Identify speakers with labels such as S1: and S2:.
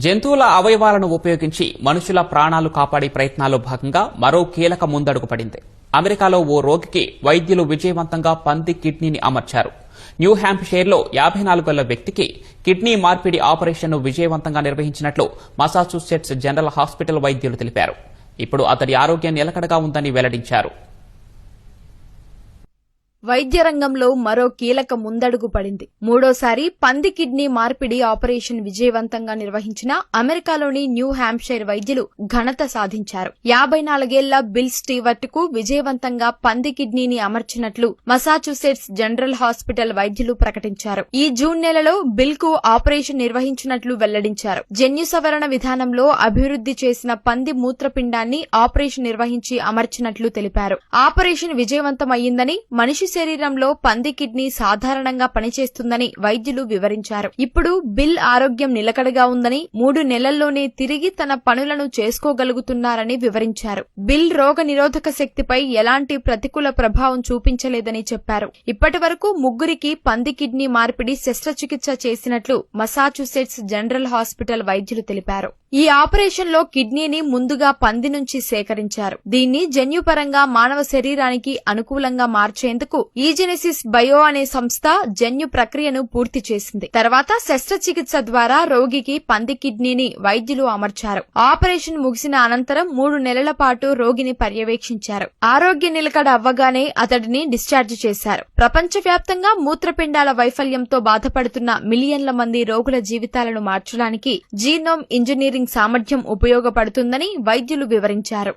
S1: జంతువుల అవయవాలను ఉపయోగించి మనుషుల ప్రాణాలు కాపాడే ప్రయత్నాల్లో భాగంగా మరో కీలక ముందడుగు పడింది. అమెరికాలో ఓ రోగికి వైద్యులు విజయవంతంగా పంది కిడ్నీని అమర్చారు. న్యూ హ్యాంప్షైర్లో 54 ఏళ్ల వ్యక్తికి కిడ్నీ మార్పిడి ఆపరేషన్ను విజయవంతంగా నిర్వహించినట్లు మసాచుసెట్స్ జనరల్ హాస్పిటల్ వైద్యులు తెలిపారు. ఇప్పుడు అతడి ఆరోగ్యం నిలకడగా ఉందని వెల్లడించారు.
S2: వైద్య రంగంలో మరో కీలక ముందడుగు పడింది. మూడోసారి పంది కిడ్నీ మార్పిడి ఆపరేషన్ విజయవంతంగా నిర్వహించిన అమెరికాలోని న్యూ హ్యాంప్షైర్ వైద్యులు ఘనత సాధించారు. 54 ఏళ్ల బిల్ స్టీవర్ట్ కు విజయవంతంగా పంది కిడ్నీని అమర్చినట్లు మసాచుసెట్స్ జనరల్ హాస్పిటల్ వైద్యులు ప్రకటించారు. ఈ జూన్ నెలలో బిల్ కు ఆపరేషన్ నిర్వహించినట్లు వెల్లడించారు. జన్యు సవరణ విధానంలో అభివృద్ది చేసిన పంది మూత్రపిండాన్ని ఆపరేషన్ నిర్వహించి అమర్చినట్లు తెలిపారు. ఆపరేషన్ విజయవంతమయ్యిందని, మనిషి శరీరంలో పంది కిడ్నీ సాధారణంగా పనిచేస్తుందని వైద్యులు వివరించారు. ఇప్పుడు బిల్ ఆరోగ్యం నిలకడగా ఉందని, 3 నెలల్లోనే తిరిగి తన పనులను చేసుకోగలుగుతున్నారని వివరించారు. బిల్ రోగ నిరోధక శక్తిపై ఎలాంటి ప్రతికూల ప్రభావం చూపించలేదని చెప్పారు. ఇప్పటి వరకు 3 పంది కిడ్నీ మార్పిడి శస్త్రచికిత్స చేసినట్లు మసాచుసెట్స్ జనరల్ హాస్పిటల్ వైద్యులు తెలిపారు. ఈ ఆపరేషన్ లో కిడ్నీని ముందుగా పంది నుంచి సేకరించారు. దీన్ని జన్యుపరంగా మానవ శరీరానికి అనుకూలంగా మార్చేందుకు ఈజెనెసిస్ బయో అనే సంస్థ జన్యు ప్రక్రియను పూర్తి చేసింది. తర్వాత శస్త్రచికిత్స ద్వారా రోగికి పంది కిడ్నీని వైద్యులు అమర్చారు. ఆపరేషన్ ముగిసిన అనంతరం 3 నెలల పాటు రోగిని పర్యవేక్షించారు. ఆరోగ్య నిలకడ అవ్వగానే అతడిని డిశ్చార్జ్ చేశారు. ప్రపంచవ్యాప్తంగా మూత్రపిండాల వైఫల్యంతో బాధపడుతున్న మిలియన్ల మంది రోగుల జీవితాలను మార్చడానికి జీనోమ్ ఇంజనీరింగ్ సామర్థ్యం ఉపయోగపడుతుందని వైద్యులు వివరించారు.